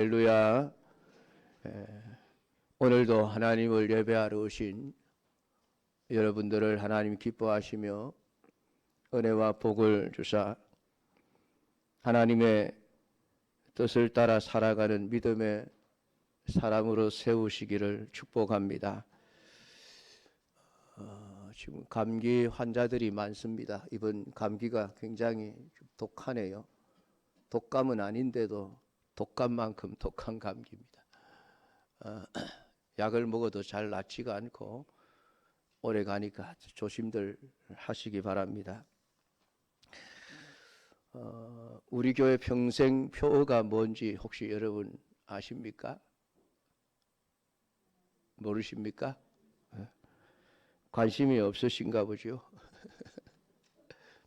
할렐루야. 오늘도 하나님을 예배하러 오신 여러분들을 하나님 기뻐하시며 은혜와 복을 주사 하나님의 뜻을 따라 살아가는 믿음의 사람으로 세우시기를 축복합니다. 지금 감기 환자들이 많습니다. 이번 감기가 굉장히 독하네요. 독감은 아닌데도 독감만큼 독한 감기입니다. 약을 먹어도 잘 낫지가 않고 오래 가니까 조심들 하시기 바랍니다. 우리 교회 평생 표어가 뭔지 혹시 여러분 아십니까? 모르십니까? 관심이 없으신가 보죠.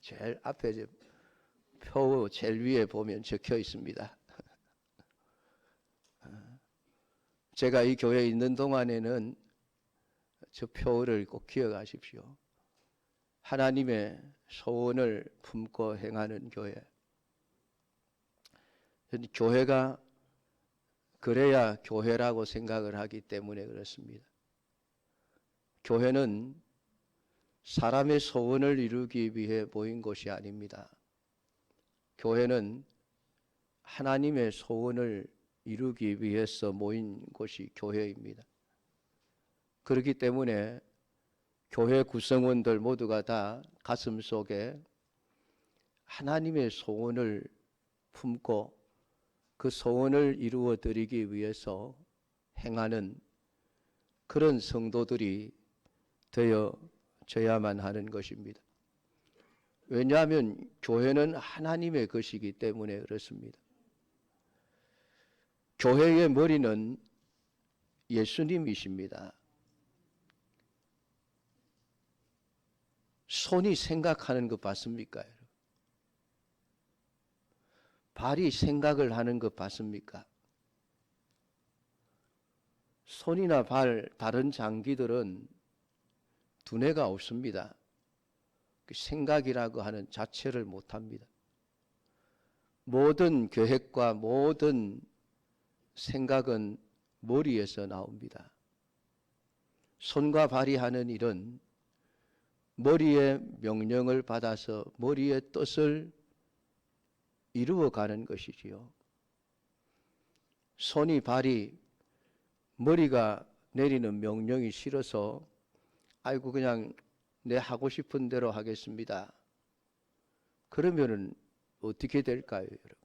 제일 앞에 표어 제일 위에 보면 적혀 있습니다. 제가 이 교회에 있는 동안에는 저 표어를 꼭 기억하십시오. 하나님의 소원을 품고 행하는 교회. 교회가 그래야 교회라고 생각을 하기 때문에 그렇습니다. 교회는 사람의 소원을 이루기 위해 모인 곳이 아닙니다. 교회는 하나님의 소원을 이루기 위해서 모인 곳이 교회입니다. 그렇기 때문에 교회 구성원들 모두가 다 가슴 속에 하나님의 소원을 품고 그 소원을 이루어 드리기 위해서 행하는 그런 성도들이 되어져야만 하는 것입니다. 왜냐하면 교회는 하나님의 것이기 때문에 그렇습니다. 교회의 머리는 예수님이십니다. 손이 생각하는 거 봤습니까? 발이 생각을 하는 거 봤습니까? 손이나 발, 다른 장기들은 두뇌가 없습니다. 생각이라고 하는 자체를 못합니다. 모든 계획과 모든 생각은 머리에서 나옵니다. 손과 발이 하는 일은 머리의 명령을 받아서 머리의 뜻을 이루어가는 것이지요. 손이 발이 머리가 내리는 명령이 싫어서 아이고 그냥 내 하고 싶은 대로 하겠습니다. 그러면은 어떻게 될까요, 여러분?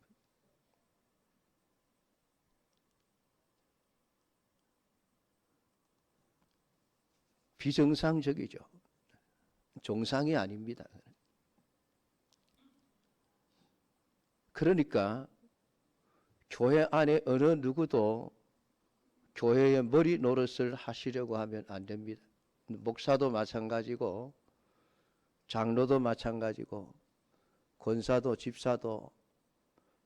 비정상적이죠. 정상이 아닙니다. 그러니까 교회 안에 어느 누구도 교회의 머리 노릇을 하시려고 하면 안 됩니다. 목사도 마찬가지고 장로도 마찬가지고 권사도 집사도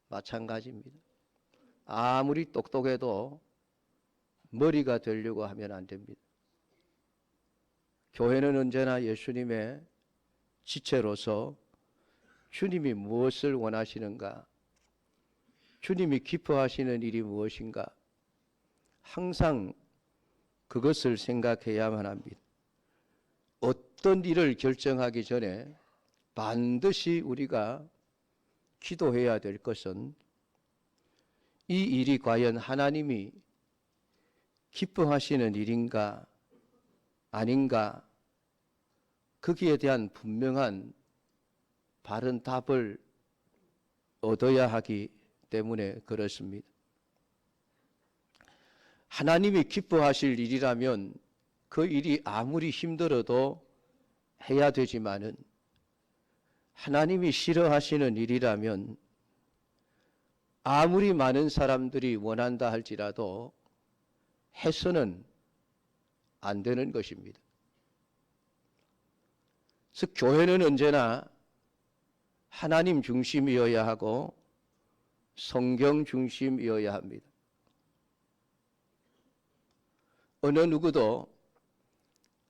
마찬가지입니다. 아무리 똑똑해도 머리가 되려고 하면 안 됩니다. 교회는 언제나 예수님의 지체로서 주님이 무엇을 원하시는가, 주님이 기뻐하시는 일이 무엇인가, 항상 그것을 생각해야만 합니다. 어떤 일을 결정하기 전에 반드시 우리가 기도해야 될 것은 이 일이 과연 하나님이 기뻐하시는 일인가 아닌가, 거기에 대한 분명한 바른 답을 얻어야 하기 때문에 그렇습니다. 하나님이 기뻐하실 일이라면 그 일이 아무리 힘들어도 해야 되지만은 하나님이 싫어하시는 일이라면 아무리 많은 사람들이 원한다 할지라도 해서는 안 되는 것입니다. 그래서 교회는 언제나 하나님 중심이어야 하고 성경 중심이어야 합니다. 어느 누구도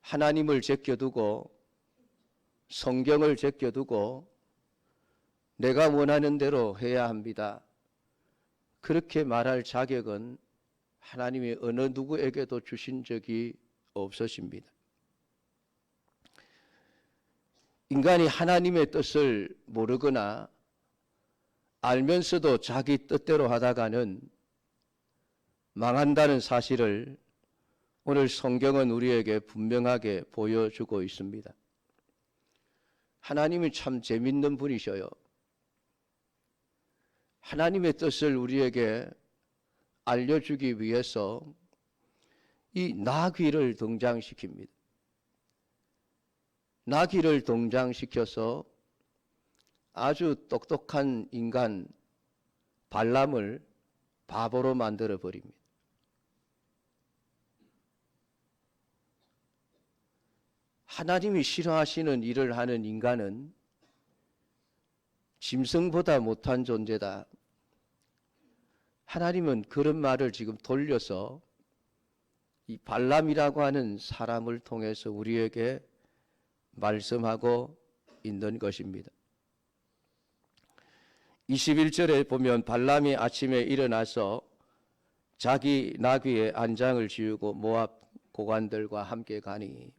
하나님을 제껴두고 성경을 제껴두고 내가 원하는 대로 해야 합니다. 그렇게 말할 자격은 하나님이 어느 누구에게도 주신 적이 없으십니다. 인간이 하나님의 뜻을 모르거나 알면서도 자기 뜻대로 하다가는 망한다는 사실을 오늘 성경은 우리에게 분명하게 보여주고 있습니다. 하나님이 참 재밌는 분이셔요. 하나님의 뜻을 우리에게 알려주기 위해서 이 나귀를 등장시킵니다. 나귀를 등장시켜서 아주 똑똑한 인간 발람을 바보로 만들어 버립니다. 하나님이 싫어하시는 일을 하는 인간은 짐승보다 못한 존재다. 하나님은 그런 말을 지금 돌려서 이 발람이라고 하는 사람을 통해서 우리에게 말씀하고 있는 것입니다. 21절에 보면 발람이 아침에 일어나서 자기 나귀의 안장을 지우고 모압 고관들과 함께 가니,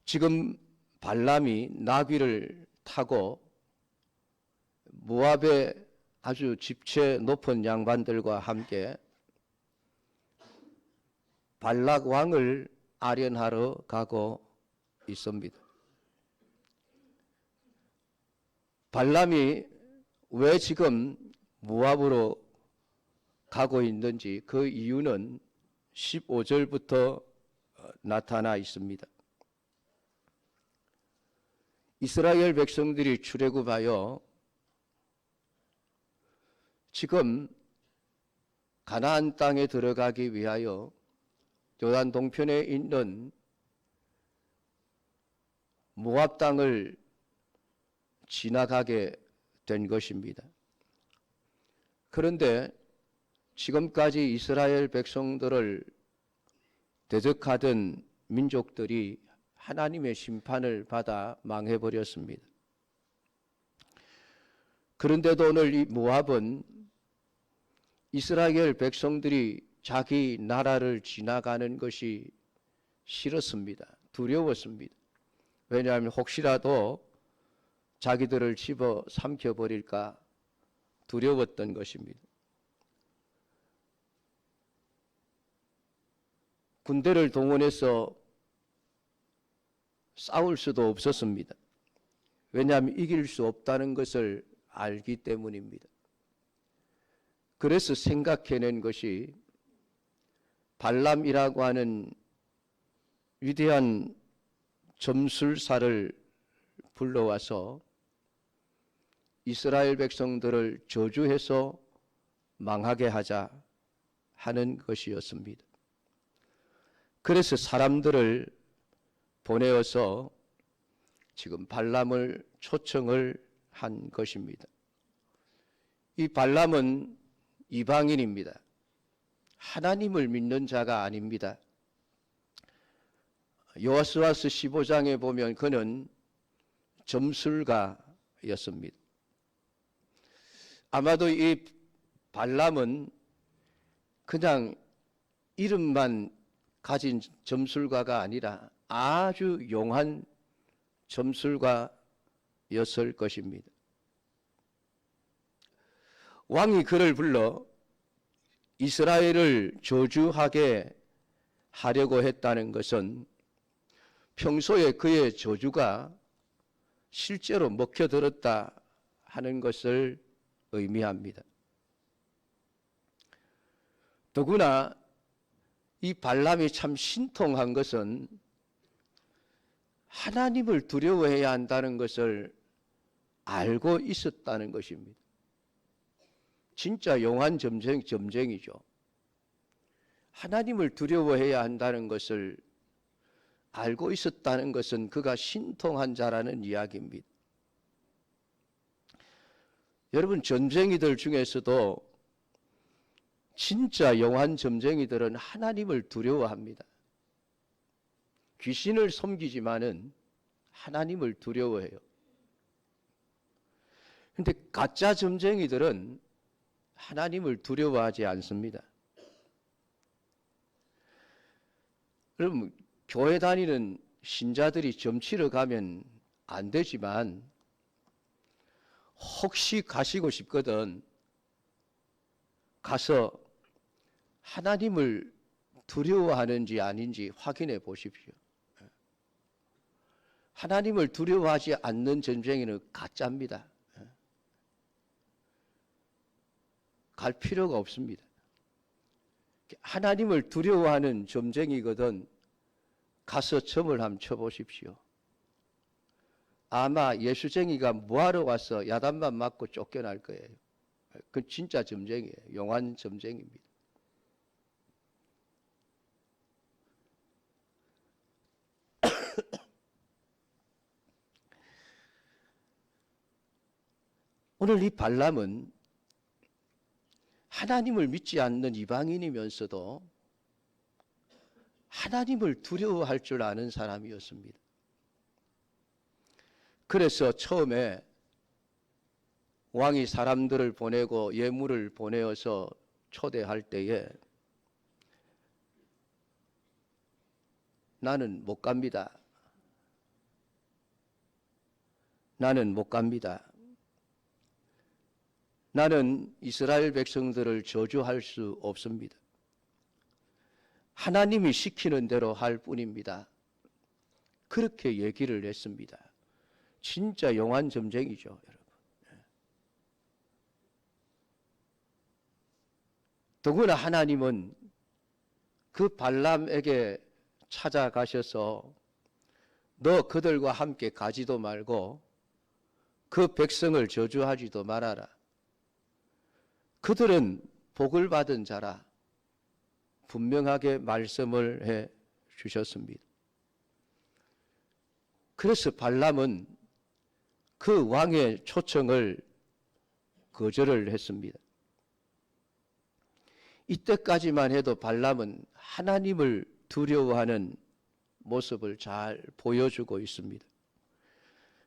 지금 발람이 나귀를 타고 모압의 아주 집체 높은 양반들과 함께 발락 왕을 아련하러 가고 있습니다. 발람이 왜 지금 모압으로 가고 있는지 그 이유는 15절부터 나타나 있습니다. 이스라엘 백성들이 출애굽하여 지금 가나안 땅에 들어가기 위하여 요단 동편에 있는 모압 땅을 지나가게 된 것입니다. 그런데 지금까지 이스라엘 백성들을 대적하던 민족들이 하나님의 심판을 받아 망해버렸습니다. 그런데도 오늘 이 모압은 이스라엘 백성들이 자기 나라를 지나가는 것이 싫었습니다. 두려웠습니다. 왜냐하면 혹시라도 자기들을 집어 삼켜버릴까 두려웠던 것입니다. 군대를 동원해서 싸울 수도 없었습니다. 왜냐하면 이길 수 없다는 것을 알기 때문입니다. 그래서 생각해낸 것이 발람이라고 하는 위대한 점술사를 불러와서 이스라엘 백성들을 저주해서 망하게 하자 하는 것이었습니다. 그래서 사람들을 보내어서 지금 발람을 초청을 한 것입니다. 이 발람은 이방인입니다. 하나님을 믿는 자가 아닙니다. 여호수아서 15장에 보면 그는 점술가였습니다. 아마도 이 발람은 그냥 이름만 가진 점술가가 아니라 아주 용한 점술가였을 것입니다. 왕이 그를 불러 이스라엘을 저주하게 하려고 했다는 것은 평소에 그의 저주가 실제로 먹혀들었다 하는 것을 의미합니다. 더구나 이 발람이 참 신통한 것은 하나님을 두려워해야 한다는 것을 알고 있었다는 것입니다. 진짜 용한 점쟁이죠. 하나님을 두려워해야 한다는 것을 알고 있었다는 것은 그가 신통한 자라는 이야기입니다. 여러분, 점쟁이들 중에서도 진짜 용한 점쟁이들은 하나님을 두려워합니다. 귀신을 섬기지만은 하나님을 두려워해요. 그런데 가짜 점쟁이들은 하나님을 두려워하지 않습니다. 그럼 교회 다니는 신자들이 점치러 가면 안 되지만 혹시 가시고 싶거든 가서 하나님을 두려워하는지 아닌지 확인해 보십시오. 하나님을 두려워하지 않는 점쟁이는 가짜입니다. 갈 필요가 없습니다. 하나님을 두려워하는 점쟁이거든 가서 점을 한번 쳐보십시오. 아마 예수쟁이가 뭐하러 와서 야단만 맞고 쫓겨날 거예요. 그건 진짜 점쟁이에요. 용한 점쟁이입니다. 오늘 이 발람은 하나님을 믿지 않는 이방인이면서도 하나님을 두려워할 줄 아는 사람이었습니다. 그래서 처음에 왕이 사람들을 보내고 예물을 보내어서 초대할 때에 나는 못 갑니다. 나는 못 갑니다. 나는 이스라엘 백성들을 저주할 수 없습니다. 하나님이 시키는 대로 할 뿐입니다. 그렇게 얘기를 했습니다. 진짜 용한 점쟁이죠, 여러분. 더구나 하나님은 그 발람에게 찾아가셔서 너 그들과 함께 가지도 말고 그 백성을 저주하지도 말아라. 그들은 복을 받은 자라 분명하게 말씀을 해 주셨습니다. 그래서 발람은 그 왕의 초청을 거절을 했습니다. 이때까지만 해도 발람은 하나님을 두려워하는 모습을 잘 보여주고 있습니다.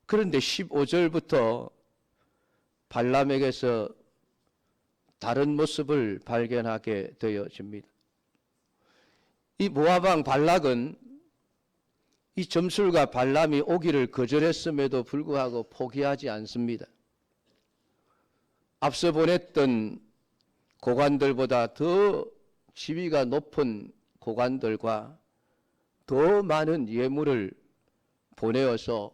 그런데 15절부터 발람에게서 다른 모습을 발견하게 되어집니다. 이 모압왕 발락은 이 점술가 발람이 오기를 거절했음에도 불구하고 포기하지 않습니다. 앞서 보냈던 고관들보다 더 지위가 높은 고관들과 더 많은 예물을 보내어서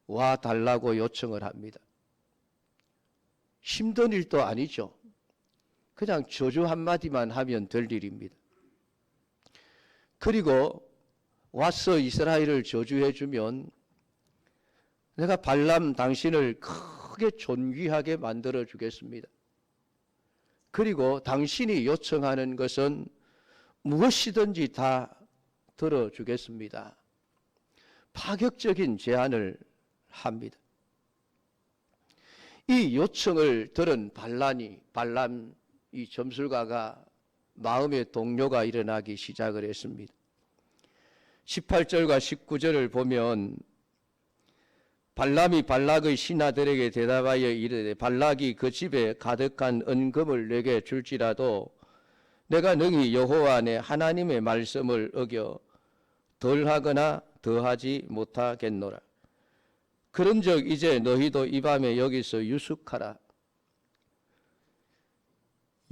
와 달라고 요청을 합니다. 힘든 일도 아니죠. 그냥 저주 한마디만 하면 될 일입니다. 그리고 와서 이스라엘을 저주해 주면 내가 발람 당신을 크게 존귀하게 만들어 주겠습니다. 그리고 당신이 요청하는 것은 무엇이든지 다 들어주겠습니다. 파격적인 제안을 합니다. 이 요청을 들은 발람 이 점술가가 마음의 동요가 일어나기 시작을 했습니다. 18절과 19절을 보면 발람이 발락의 신하들에게 대답하여 이르되 발락이 그 집에 가득한 은금을 내게 줄지라도 내가 능히 여호와 내 하나님의 말씀을 어겨 덜하거나 더하지 못하겠노라. 그런즉 이제 너희도 이 밤에 여기서 유숙하라.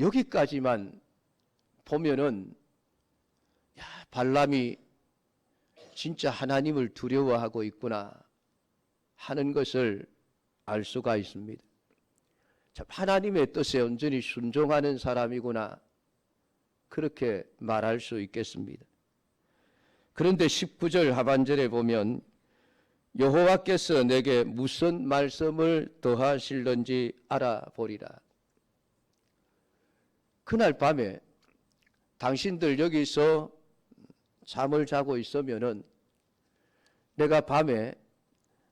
여기까지만 보면은 발람이 진짜 하나님을 두려워하고 있구나 하는 것을 알 수가 있습니다. 참 하나님의 뜻에 온전히 순종하는 사람이구나 그렇게 말할 수 있겠습니다. 그런데 19절 하반절에 보면 여호와께서 내게 무슨 말씀을 더하실는지 알아보리라. 그날 밤에 당신들 여기서 잠을 자고 있으면은 내가 밤에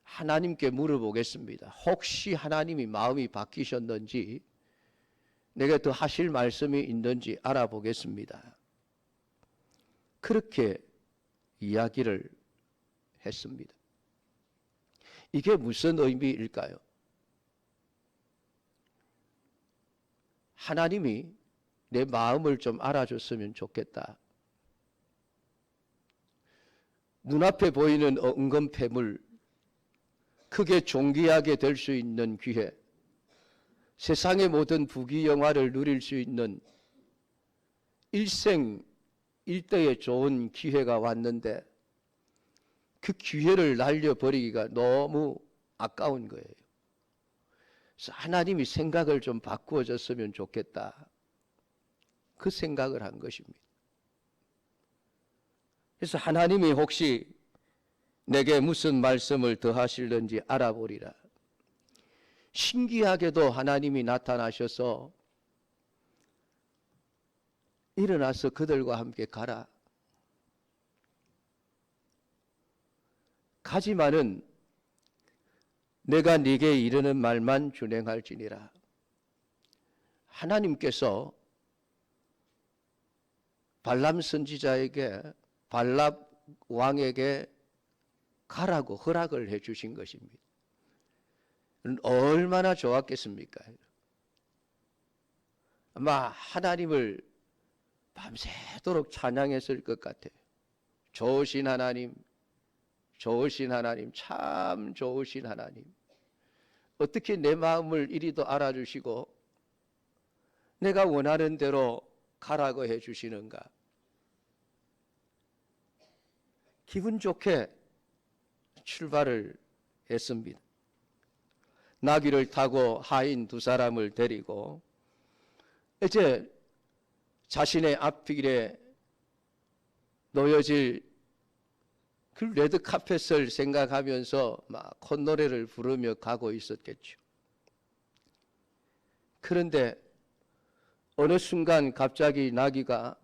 하나님께 물어보겠습니다. 혹시 하나님이 마음이 바뀌셨는지 내게 더 하실 말씀이 있는지 알아보겠습니다. 그렇게 이야기를 했습니다. 이게 무슨 의미일까요? 하나님이 내 마음을 좀 알아줬으면 좋겠다. 눈앞에 보이는 은근폐물, 크게 존귀하게 될 수 있는 기회, 세상의 모든 부귀영화를 누릴 수 있는 일생일대의 좋은 기회가 왔는데 그 기회를 날려버리기가 너무 아까운 거예요. 그래서 하나님이 생각을 좀 바꾸어 줬으면 좋겠다. 그 생각을 한 것입니다. 그래서 하나님이 혹시 내게 무슨 말씀을 더 하실는지 알아보리라. 신기하게도 하나님이 나타나셔서 일어나서 그들과 함께 가라. 가지만은 내가 네게 이르는 말만 준행할지니라. 하나님께서 발람 선지자에게 발람 왕에게 가라고 허락을 해 주신 것입니다. 얼마나 좋았겠습니까? 아마 하나님을 밤새도록 찬양했을 것 같아요. 좋으신 하나님, 좋으신 하나님, 참 좋으신 하나님. 어떻게 내 마음을 이리도 알아주시고 내가 원하는 대로 가라고 해 주시는가. 기분 좋게 출발을 했습니다. 나귀를 타고 하인 두 사람을 데리고 이제 자신의 앞길에 놓여질 그 레드 카펫을 생각하면서 막 콧노래를 부르며 가고 있었겠죠. 그런데 어느 순간 갑자기 나귀가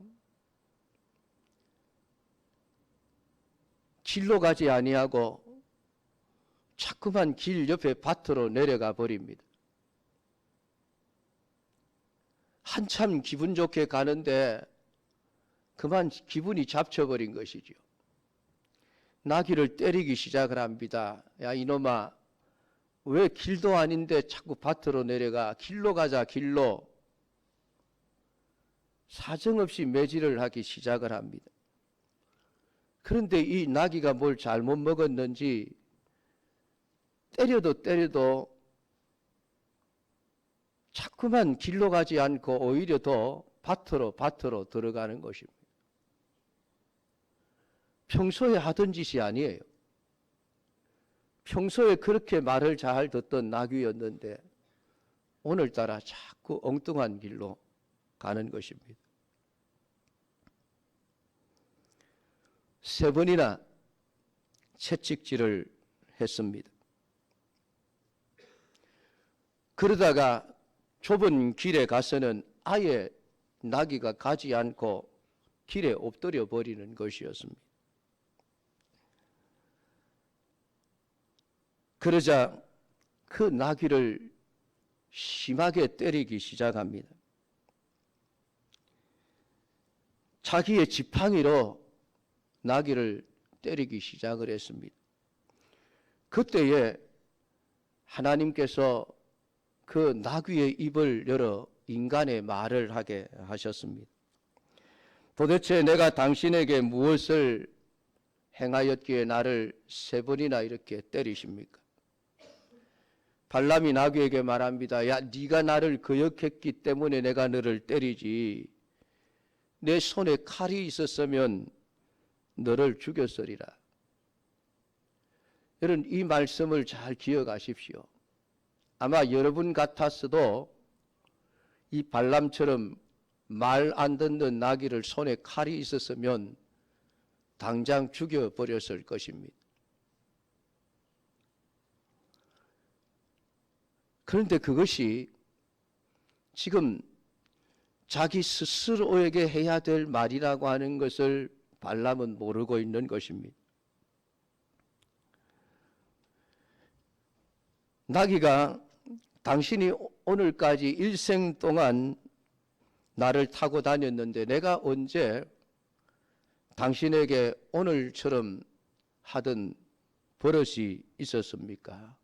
길로 가지 아니하고 자꾸만 길 옆에 밭으로 내려가 버립니다. 한참 기분 좋게 가는데 그만 기분이 잡쳐버린 것이죠. 나귀를 때리기 시작을 합니다. 야 이놈아, 왜 길도 아닌데 자꾸 밭으로 내려가. 길로 가자, 길로. 사정없이 매질을 하기 시작을 합니다. 그런데 이 나귀가 뭘 잘못 먹었는지 때려도 자꾸만 길로 가지 않고 오히려 더 밭으로 들어가는 것입니다. 평소에 하던 짓이 아니에요. 평소에 그렇게 말을 잘 듣던 나귀였는데 오늘따라 자꾸 엉뚱한 길로 가는 것입니다. 3번이나 채찍질을 했습니다. 그러다가 좁은 길에 가서는 아예 나귀가 가지 않고 길에 엎드려 버리는 것이었습니다. 그러자 그 나귀를 심하게 때리기 시작합니다. 자기의 지팡이로 나귀를 때리기 시작을 했습니다. 그때에 하나님께서 그 나귀의 입을 열어 인간의 말을 하게 하셨습니다. 도대체 내가 당신에게 무엇을 행하였기에 나를 3번이나 이렇게 때리십니까? 발람이 나귀에게 말합니다. 야, 네가 나를 거역했기 때문에 내가 너를 때리지. 내 손에 칼이 있었으면 너를 죽였으리라. 여러분, 이 말씀을 잘 기억하십시오. 아마 여러분 같았어도 이 발람처럼 말 안 듣는 나귀를 손에 칼이 있었으면 당장 죽여버렸을 것입니다. 그런데 그것이 지금 자기 스스로에게 해야 될 말이라고 하는 것을 발람은 모르고 있는 것입니다. 나귀가 당신이 오늘까지 일생 동안 나를 타고 다녔는데 내가 언제 당신에게 오늘처럼 하던 버릇이 있었습니까?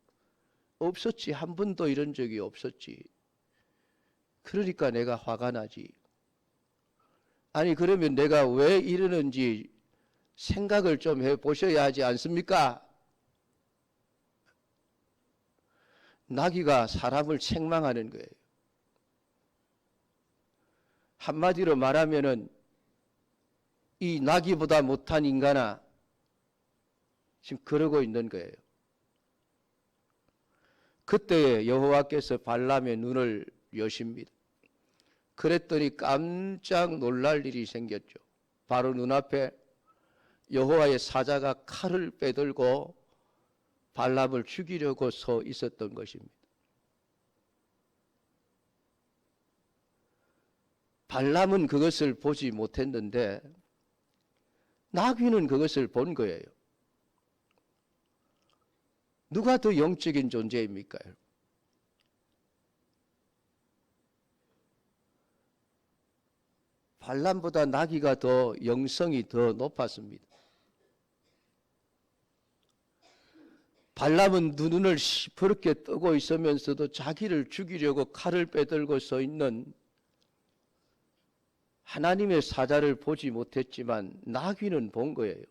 없었지. 한 번도 이런 적이 없었지. 그러니까 내가 화가 나지. 아니 그러면 내가 왜 이러는지 생각을 좀 해보셔야 하지 않습니까? 나귀가 사람을 책망하는 거예요. 한마디로 말하면은 이 나귀보다 못한 인간아, 지금 그러고 있는 거예요. 그때에 여호와께서 발람의 눈을 여십니다. 그랬더니 깜짝 놀랄 일이 생겼죠. 바로 눈앞에 여호와의 사자가 칼을 빼들고 발람을 죽이려고 서 있었던 것입니다. 발람은 그것을 보지 못했는데 나귀는 그것을 본 거예요. 누가 더 영적인 존재입니까? 발람보다 나귀가 더 영성이 더 높았습니다. 발람은 두 눈을 시퍼렇게 뜨고 있으면서도 자기를 죽이려고 칼을 빼들고 서 있는 하나님의 사자를 보지 못했지만 나귀는 본 거예요.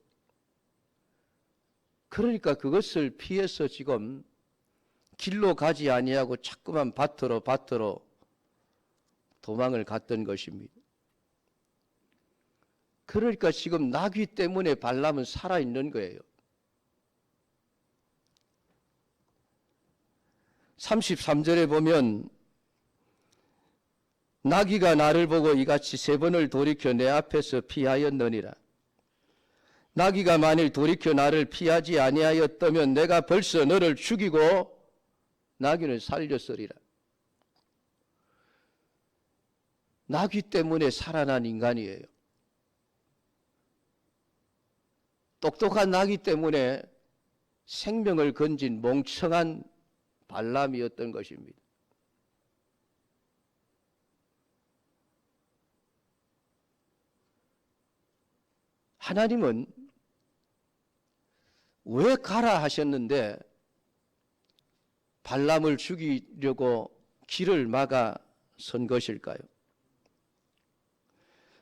그러니까 그것을 피해서 지금 길로 가지 아니하고 자꾸만 밭으로 도망을 갔던 것입니다. 그러니까 지금 나귀 때문에 발람은 살아있는 거예요. 33절에 보면 나귀가 나를 보고 이같이 세 번을 돌이켜 내 앞에서 피하였느니라. 나귀가 만일 돌이켜 나를 피하지 아니하였다면 내가 벌써 너를 죽이고 나귀는 살렸으리라. 나귀 때문에 살아난 인간이에요. 똑똑한 나귀 때문에 생명을 건진 멍청한 발람이었던 것입니다. 하나님은 왜 가라 하셨는데 발람을 죽이려고 길을 막아 선 것일까요?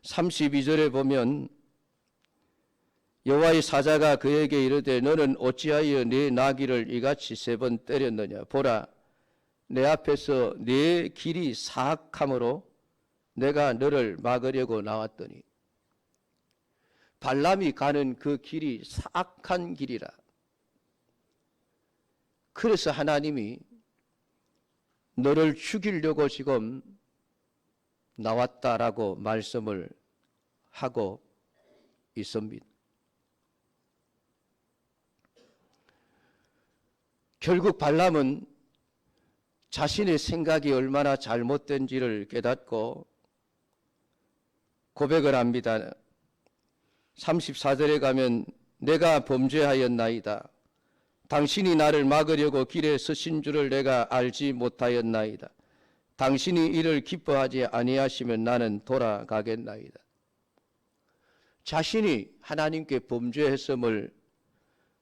32절에 보면 여호와의 사자가 그에게 이르되 너는 어찌하여 네 나귀를 이같이 세 번 때렸느냐? 보라, 내 앞에서 네 길이 사악함으로 내가 너를 막으려고 나왔더니. 발람이 가는 그 길이 사악한 길이라. 그래서 하나님이 너를 죽이려고 지금 나왔다라고 말씀을 하고 있습니다. 결국 발람은 자신의 생각이 얼마나 잘못된지를 깨닫고 고백을 합니다. 34절에 가면 내가 범죄하였나이다. 당신이 나를 막으려고 길에 서신 줄을 내가 알지 못하였나이다. 당신이 이를 기뻐하지 아니하시면 나는 돌아가겠나이다. 자신이 하나님께 범죄했음을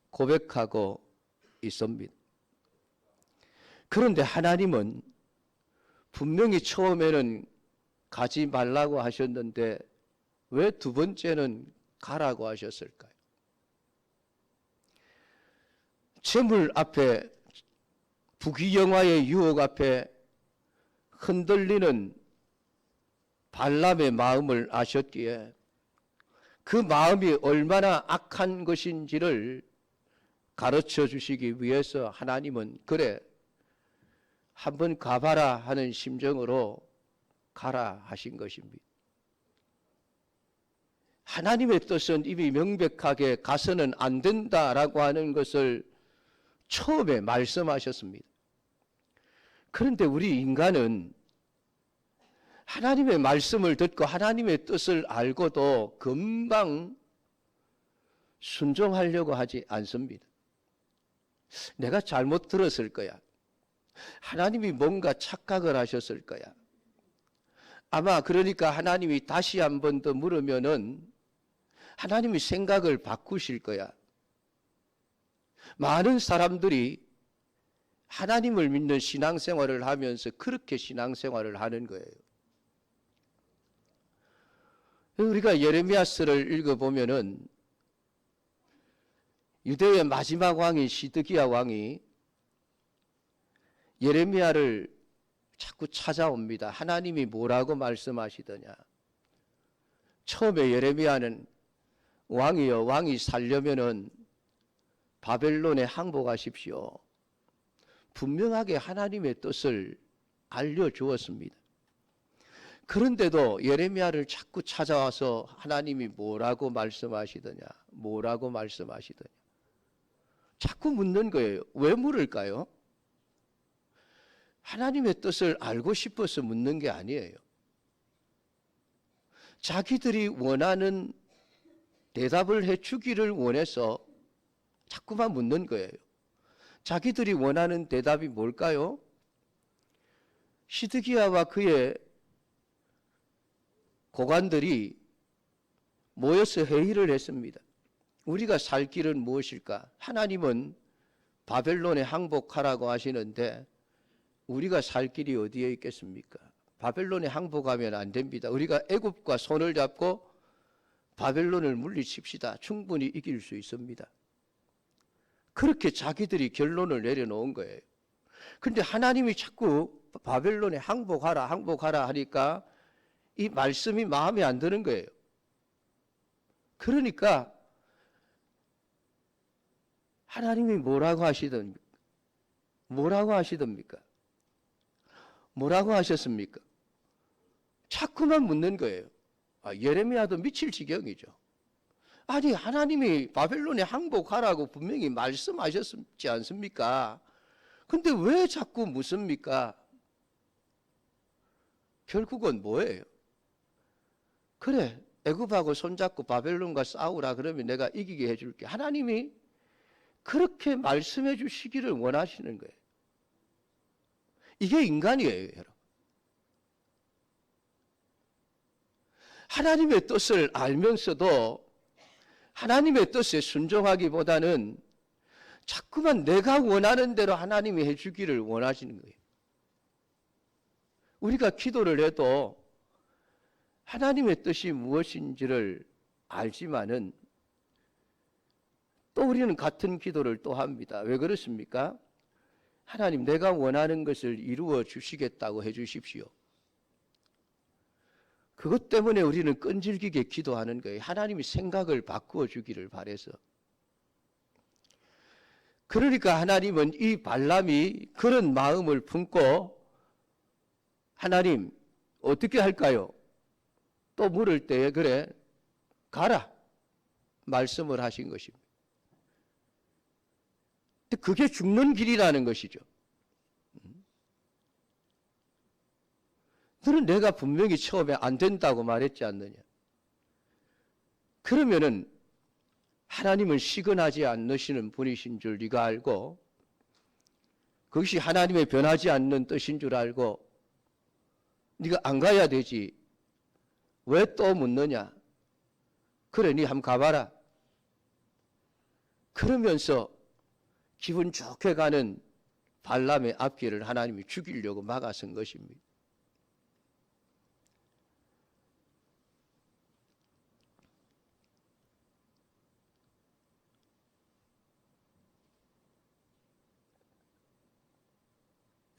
고백하고 있습니다. 그런데 하나님은 분명히 처음에는 가지 말라고 하셨는데 왜 두 번째는 가라고 하셨을까요? 재물 앞에, 부귀영화의 유혹 앞에 흔들리는 발람의 마음을 아셨기에 그 마음이 얼마나 악한 것인지를 가르쳐 주시기 위해서 하나님은 그래, 한번 가봐라 하는 심정으로 가라 하신 것입니다. 하나님의 뜻은 이미 명백하게 가서는 안 된다라고 하는 것을 처음에 말씀하셨습니다. 그런데 우리 인간은 하나님의 말씀을 듣고 하나님의 뜻을 알고도 금방 순종하려고 하지 않습니다. 내가 잘못 들었을 거야. 하나님이 뭔가 착각을 하셨을 거야. 아마 그러니까 하나님이 다시 한 번 더 물으면은 하나님이 생각을 바꾸실 거야. 많은 사람들이 하나님을 믿는 신앙생활을 하면서 그렇게 신앙생활을 하는 거예요. 우리가 예레미야서를 읽어보면은 유대의 마지막 왕인 시드기야 왕이 예레미야를 자꾸 찾아옵니다. 하나님이 뭐라고 말씀하시더냐. 처음에 예레미야는 왕이여, 왕이 살려면은 바벨론에 항복하십시오. 분명하게 하나님의 뜻을 알려주었습니다. 그런데도 예레미야를 자꾸 찾아와서 하나님이 뭐라고 말씀하시더냐, 뭐라고 말씀하시더냐. 자꾸 묻는 거예요. 왜 물을까요? 하나님의 뜻을 알고 싶어서 묻는 게 아니에요. 자기들이 원하는 대답을 해주기를 원해서 자꾸만 묻는 거예요. 자기들이 원하는 대답이 뭘까요? 시드기야와 그의 고관들이 모여서 회의를 했습니다. 우리가 살 길은 무엇일까? 하나님은 바벨론에 항복하라고 하시는데 우리가 살 길이 어디에 있겠습니까? 바벨론에 항복하면 안 됩니다. 우리가 애굽과 손을 잡고 바벨론을 물리칩시다. 충분히 이길 수 있습니다. 그렇게 자기들이 결론을 내려놓은 거예요. 그런데 하나님이 자꾸 바벨론에 항복하라, 항복하라 하니까 이 말씀이 마음에 안 드는 거예요. 그러니까 하나님이 뭐라고 하시던가? 뭐라고 하시던니까? 뭐라고 하셨습니까? 자꾸만 묻는 거예요. 예레미야도 미칠 지경이죠. 아니 하나님이 바벨론에 항복하라고 분명히 말씀하셨지 않습니까? 근데 왜 자꾸 묻습니까? 결국은 뭐예요? 그래, 애굽하고 손잡고 바벨론과 싸우라 그러면 내가 이기게 해줄게. 하나님이 그렇게 말씀해 주시기를 원하시는 거예요. 이게 인간이에요, 여러분. 하나님의 뜻을 알면서도 하나님의 뜻에 순종하기보다는 자꾸만 내가 원하는 대로 하나님이 해주기를 원하시는 거예요. 우리가 기도를 해도 하나님의 뜻이 무엇인지를 알지만은 또 우리는 같은 기도를 또 합니다. 왜 그렇습니까? 하나님, 내가 원하는 것을 이루어 주시겠다고 해 주십시오. 그것 때문에 우리는 끈질기게 기도하는 거예요. 하나님이 생각을 바꾸어 주기를 바라서. 그러니까 하나님은 이 발람이 그런 마음을 품고 하나님 어떻게 할까요? 또 물을 때에 그래 가라 말씀을 하신 것입니다. 그게 죽는 길이라는 것이죠. 너는 내가 분명히 처음에 안 된다고 말했지 않느냐. 그러면은 하나님은 시건하지 않으시는 분이신 줄 네가 알고 그것이 하나님의 변하지 않는 뜻인 줄 알고 네가 안 가야 되지. 왜 또 묻느냐. 그래, 네 한번 가봐라. 그러면서 기분 좋게 가는 발람의 앞길을 하나님이 죽이려고 막아선 것입니다.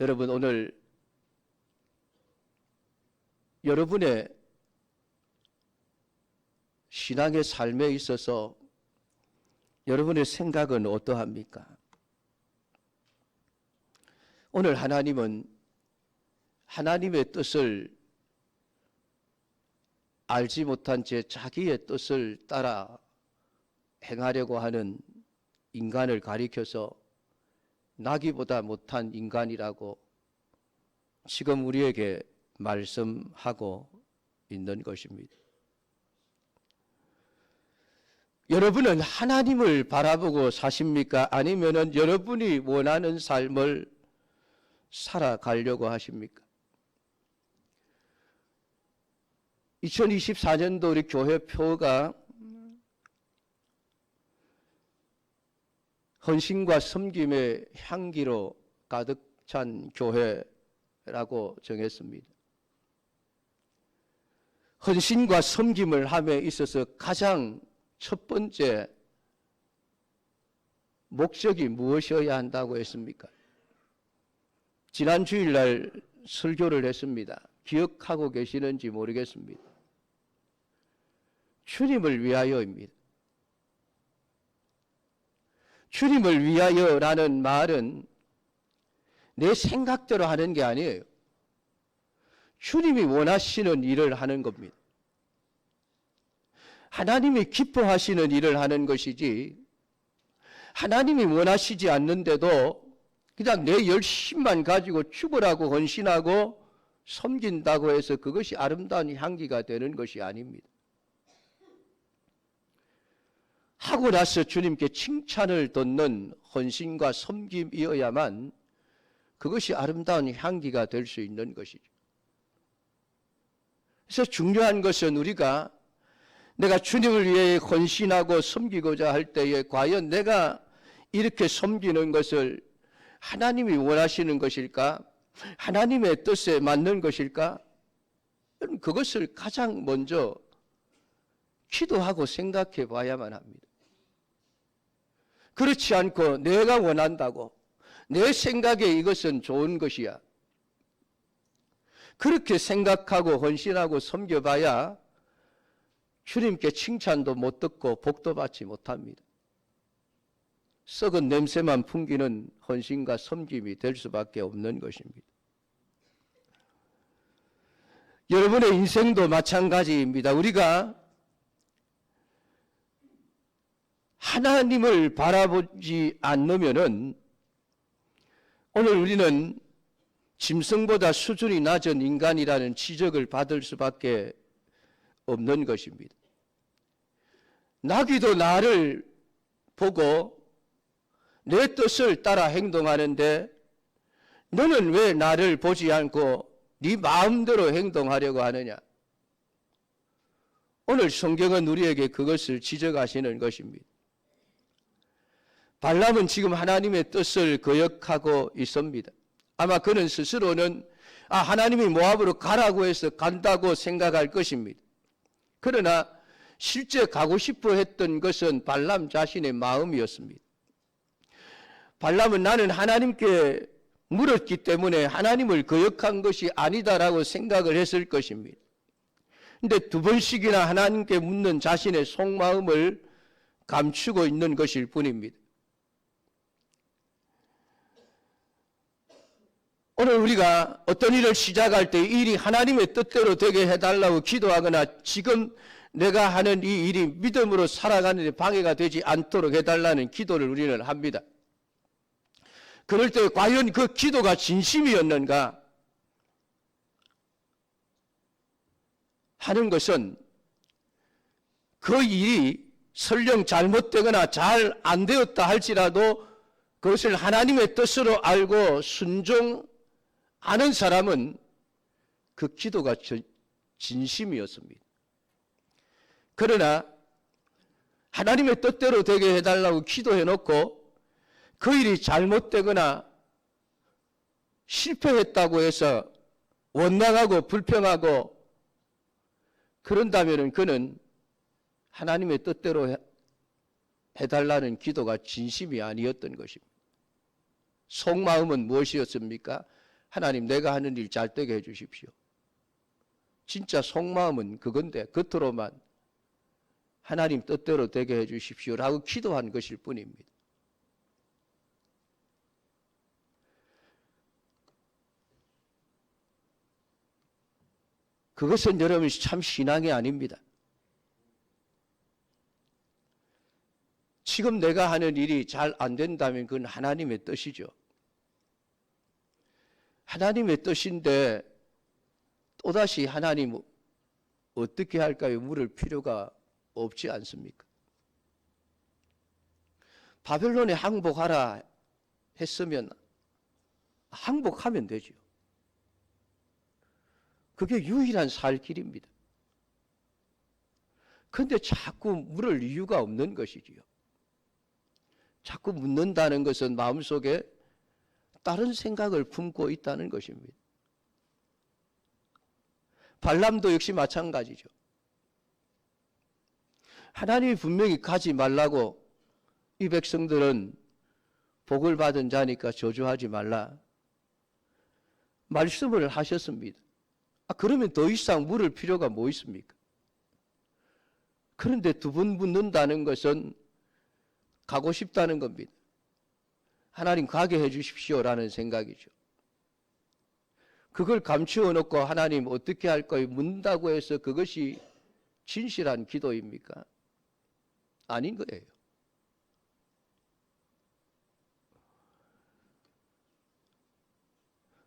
여러분, 오늘 여러분의 신앙의 삶에 있어서 여러분의 생각은 어떠합니까? 오늘 하나님은 하나님의 뜻을 알지 못한 채 자기의 뜻을 따라 행하려고 하는 인간을 가리켜서 나기보다 못한 인간이라고 지금 우리에게 말씀하고 있는 것입니다. 여러분은 하나님을 바라보고 사십니까? 아니면은 여러분이 원하는 삶을 살아가려고 하십니까? 2024년도 우리 교회 표가 헌신과 섬김의 향기로 가득 찬 교회라고 정했습니다. 헌신과 섬김을 함에 있어서 가장 첫 번째 목적이 무엇이어야 한다고 했습니까? 지난 주일날 설교를 했습니다. 기억하고 계시는지 모르겠습니다. 주님을 위하여입니다. 주님을 위하여라는 말은 내 생각대로 하는 게 아니에요. 주님이 원하시는 일을 하는 겁니다. 하나님이 기뻐하시는 일을 하는 것이지, 하나님이 원하시지 않는데도 그냥 내 열심만 가지고 죽으라고 헌신하고 섬긴다고 해서 그것이 아름다운 향기가 되는 것이 아닙니다. 하고 나서 주님께 칭찬을 듣는 헌신과 섬김이어야만 그것이 아름다운 향기가 될 수 있는 것이죠. 그래서 중요한 것은 우리가 내가 주님을 위해 헌신하고 섬기고자 할 때에 과연 내가 이렇게 섬기는 것을 하나님이 원하시는 것일까? 하나님의 뜻에 맞는 것일까? 그것을 가장 먼저 기도하고 생각해 봐야만 합니다. 그렇지 않고 내가 원한다고, 내 생각에 이것은 좋은 것이야, 그렇게 생각하고 헌신하고 섬겨봐야 주님께 칭찬도 못 듣고 복도 받지 못합니다. 썩은 냄새만 풍기는 헌신과 섬김이 될 수밖에 없는 것입니다. 여러분의 인생도 마찬가지입니다. 우리가 하나님을 바라보지 않으면은 오늘 우리는 짐승보다 수준이 낮은 인간이라는 지적을 받을 수밖에 없는 것입니다. 나귀도 나를 보고 내 뜻을 따라 행동하는데 너는 왜 나를 보지 않고 네 마음대로 행동하려고 하느냐? 오늘 성경은 우리에게 그것을 지적하시는 것입니다. 발람은 지금 하나님의 뜻을 거역하고 있습니다. 아마 그는 스스로는 하나님이 모압으로 가라고 해서 간다고 생각할 것입니다. 그러나 실제 가고 싶어 했던 것은 발람 자신의 마음이었습니다. 발람은 나는 하나님께 물었기 때문에 하나님을 거역한 것이 아니다라고 생각을 했을 것입니다. 그런데 두 번씩이나 하나님께 묻는 자신의 속마음을 감추고 있는 것일 뿐입니다. 오늘 우리가 어떤 일을 시작할 때 이 일이 하나님의 뜻대로 되게 해달라고 기도하거나 지금 내가 하는 이 일이 믿음으로 살아가는 데 방해가 되지 않도록 해달라는 기도를 우리는 합니다. 그럴 때 과연 그 기도가 진심이었는가 하는 것은 그 일이 설령 잘못되거나 잘 안 되었다 할지라도 그것을 하나님의 뜻으로 알고 순종하는 사람은 그 기도가 진심이었습니다. 그러나 하나님의 뜻대로 되게 해달라고 기도해놓고 그 일이 잘못되거나 실패했다고 해서 원망하고 불평하고 그런다면 그는 하나님의 뜻대로 해달라는 기도가 진심이 아니었던 것입니다. 속마음은 무엇이었습니까? 하나님, 내가 하는 일 잘 되게 해주십시오. 진짜 속마음은 그건데 겉으로만 하나님 뜻대로 되게 해주십시오라고 기도한 것일 뿐입니다. 그것은 여러분 참 신앙이 아닙니다. 지금 내가 하는 일이 잘 안 된다면 그건 하나님의 뜻이죠. 하나님의 뜻인데 또다시 하나님 어떻게 할까요? 물을 필요가 없지 않습니까? 바벨론에 항복하라 했으면 항복하면 되죠. 그게 유일한 살 길입니다. 그런데 자꾸 물을 이유가 없는 것이지요. 자꾸 묻는다는 것은 마음속에 다른 생각을 품고 있다는 것입니다. 발람도 역시 마찬가지죠. 하나님이 분명히 가지 말라고, 이 백성들은 복을 받은 자니까 저주하지 말라 말씀을 하셨습니다. 그러면 더 이상 물을 필요가 뭐 있습니까? 그런데 두 번 묻는다는 것은 가고 싶다는 겁니다. 하나님 가게 해 주십시오라는 생각이죠. 그걸 감추어 놓고 하나님 어떻게 할까요? 묻는다고 해서 그것이 진실한 기도입니까? 아닌 거예요.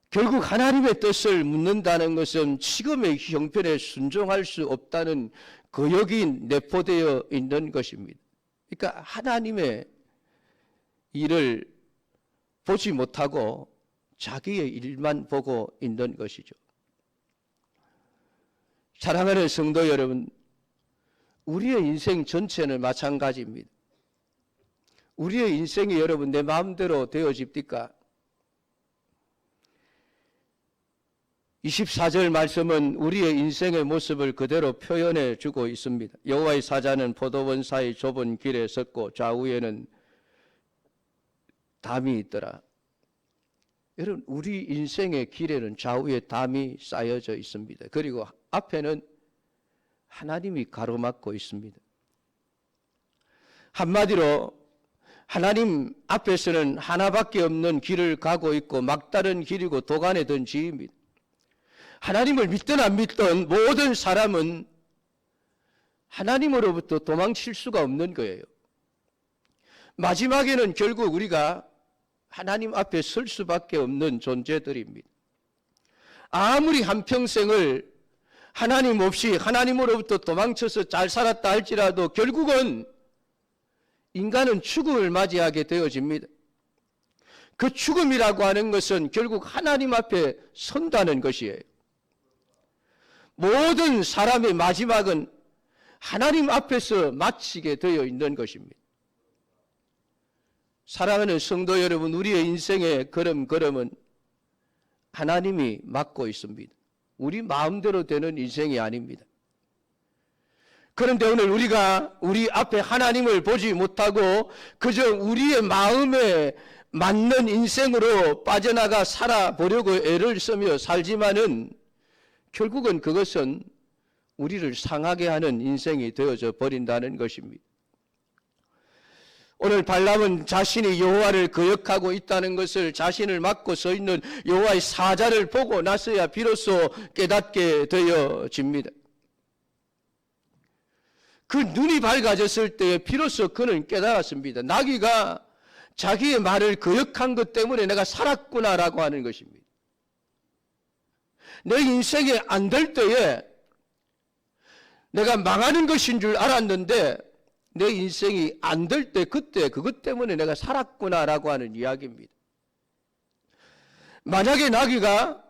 결국 하나님의 뜻을 묻는다는 것은 지금의 형편에 순종할 수 없다는 거역이 내포되어 있는 것입니다. 그러니까 하나님의 일을 보지 못하고 자기의 일만 보고 있는 것이죠. 사랑하는 성도 여러분, 우리의 인생 전체는 마찬가지입니다. 우리의 인생이 여러분 내 마음대로 되어집니까? 24절 말씀은 우리의 인생의 모습을 그대로 표현해 주고 있습니다. 여호와의 사자는 포도원 사이 좁은 길에 섰고 좌우에는 담이 있더라. 여러분, 우리 인생의 길에는 좌우에 담이 쌓여져 있습니다. 그리고 앞에는 하나님이 가로막고 있습니다. 한마디로 하나님 앞에서는 하나밖에 없는 길을 가고 있고 막다른 길이고 도간에 든 지입니다. 하나님을 믿든 안 믿든 모든 사람은 하나님으로부터 도망칠 수가 없는 거예요. 마지막에는 결국 우리가 하나님 앞에 설 수밖에 없는 존재들입니다. 아무리 한평생을 하나님 없이 하나님으로부터 도망쳐서 잘 살았다 할지라도 결국은 인간은 죽음을 맞이하게 되어집니다. 그 죽음이라고 하는 것은 결국 하나님 앞에 선다는 것이에요. 모든 사람의 마지막은 하나님 앞에서 마치게 되어 있는 것입니다. 사랑하는 성도 여러분, 우리의 인생의 걸음걸음은 하나님이 막고 있습니다. 우리 마음대로 되는 인생이 아닙니다. 그런데 오늘 우리가 우리 앞에 하나님을 보지 못하고 그저 우리의 마음에 맞는 인생으로 빠져나가 살아보려고 애를 쓰며 살지만은 결국은 그것은 우리를 상하게 하는 인생이 되어져 버린다는 것입니다. 오늘 발람은 자신이 여호와를 거역하고 있다는 것을 자신을 막고 서 있는 여호와의 사자를 보고 나서야 비로소 깨닫게 되어집니다. 그 눈이 밝아졌을 때 비로소 그는 깨달았습니다. 나귀가 자기의 말을 거역한 것 때문에 내가 살았구나라고 하는 것입니다. 내 인생에 안 될 때에 내가 망하는 것인 줄 알았는데 내 인생이 안 될 때 그때 그것 때문에 내가 살았구나라고 하는 이야기입니다. 만약에 나귀가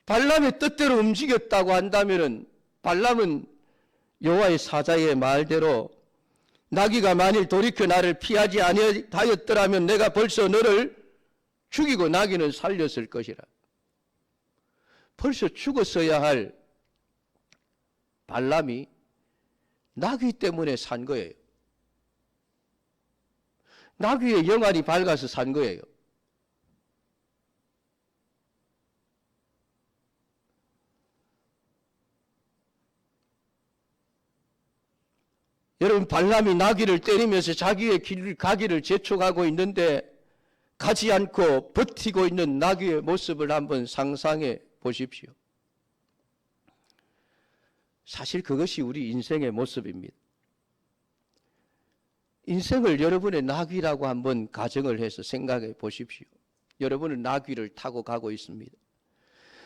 발람의 뜻대로 움직였다고 한다면 발람은 여호와의 사자의 말대로 나귀가 만일 돌이켜 나를 피하지 아니하였더라면 내가 벌써 너를 죽이고 나귀는 살렸을 것이라. 벌써 죽었어야 할 발람이 나귀 때문에 산 거예요. 나귀의 영알이 밝아서 산 거예요. 여러분, 발람이 나귀를 때리면서 자기의 길을 가기를 재촉하고 있는데 가지 않고 버티고 있는 나귀의 모습을 한번 상상해 보십시오. 사실 그것이 우리 인생의 모습입니다. 인생을 여러분의 나귀라고 한번 가정을 해서 생각해 보십시오. 여러분은 나귀를 타고 가고 있습니다.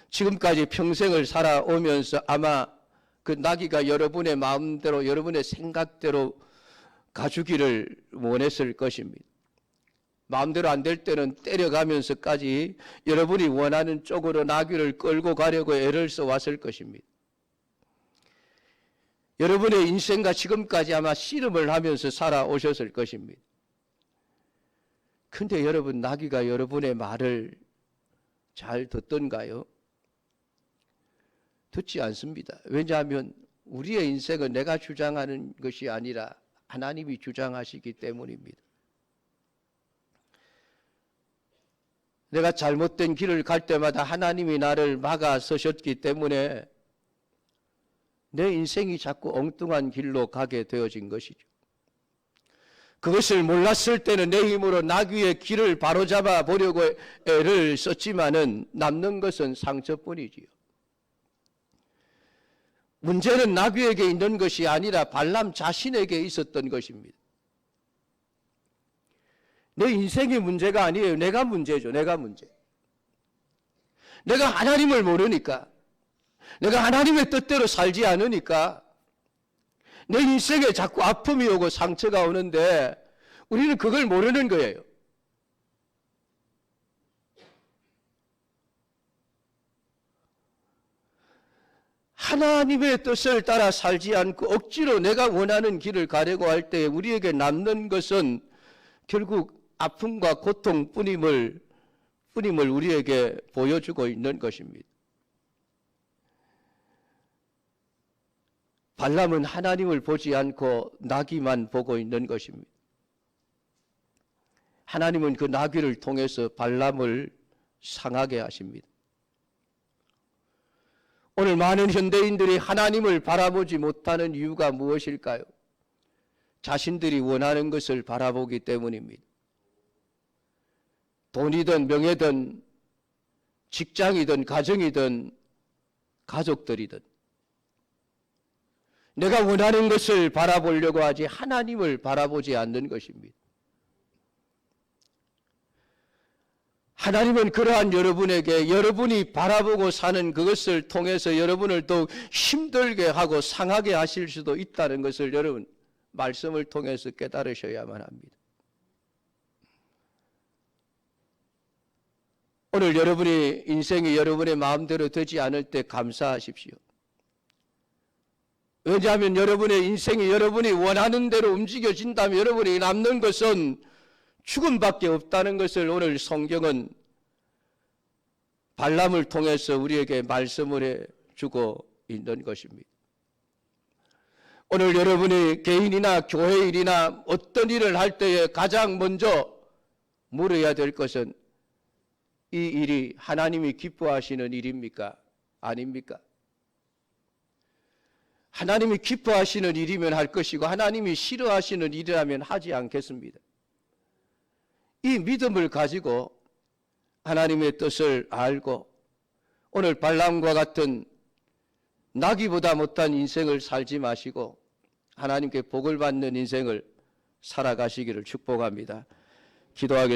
지금까지 평생을 살아오면서 아마 그 나귀가 여러분의 마음대로 여러분의 생각대로 가주기를 원했을 것입니다. 마음대로 안 될 때는 때려가면서까지 여러분이 원하는 쪽으로 나귀를 끌고 가려고 애를 써왔을 것입니다. 여러분의 인생과 지금까지 아마 씨름을 하면서 살아오셨을 것입니다. 근데 여러분, 나귀가 여러분의 말을 잘 듣던가요? 듣지 않습니다. 왜냐하면 우리의 인생은 내가 주장하는 것이 아니라 하나님이 주장하시기 때문입니다. 내가 잘못된 길을 갈 때마다 하나님이 나를 막아 서셨기 때문에 내 인생이 자꾸 엉뚱한 길로 가게 되어진 것이죠. 그것을 몰랐을 때는 내 힘으로 나귀의 길을 바로잡아 보려고 애를 썼지만은 남는 것은 상처뿐이지요. 문제는 나귀에게 있는 것이 아니라 발람 자신에게 있었던 것입니다. 내 인생이 문제가 아니에요. 내가 문제죠. 내가 문제. 내가 하나님을 모르니까, 내가 하나님의 뜻대로 살지 않으니까 내 인생에 자꾸 아픔이 오고 상처가 오는데 우리는 그걸 모르는 거예요. 하나님의 뜻을 따라 살지 않고 억지로 내가 원하는 길을 가려고 할 때 우리에게 남는 것은 결국 아픔과 고통뿐임을 우리에게 보여주고 있는 것입니다. 발람은 하나님을 보지 않고 나귀만 보고 있는 것입니다. 하나님은 그 나귀를 통해서 발람을 상하게 하십니다. 오늘 많은 현대인들이 하나님을 바라보지 못하는 이유가 무엇일까요? 자신들이 원하는 것을 바라보기 때문입니다. 돈이든 명예든 직장이든 가정이든 가족들이든 내가 원하는 것을 바라보려고 하지 하나님을 바라보지 않는 것입니다. 하나님은 그러한 여러분에게 여러분이 바라보고 사는 그것을 통해서 여러분을 더욱 힘들게 하고 상하게 하실 수도 있다는 것을 여러분 말씀을 통해서 깨달으셔야만 합니다. 오늘 여러분이 인생이 여러분의 마음대로 되지 않을 때 감사하십시오. 왜냐하면 여러분의 인생이 여러분이 원하는 대로 움직여진다면 여러분이 남는 것은 죽음밖에 없다는 것을 오늘 성경은 발람을 통해서 우리에게 말씀을 해주고 있는 것입니다. 오늘 여러분이 개인이나 교회 일이나 어떤 일을 할 때에 가장 먼저 물어야 될 것은 이 일이 하나님이 기뻐하시는 일입니까? 아닙니까? 하나님이 기뻐하시는 일이면 할 것이고 하나님이 싫어하시는 일이라면 하지 않겠습니다. 이 믿음을 가지고 하나님의 뜻을 알고 오늘 발람과 같은 나귀보다 못한 인생을 살지 마시고 하나님께 복을 받는 인생을 살아가시기를 축복합니다. 기도하겠습니다.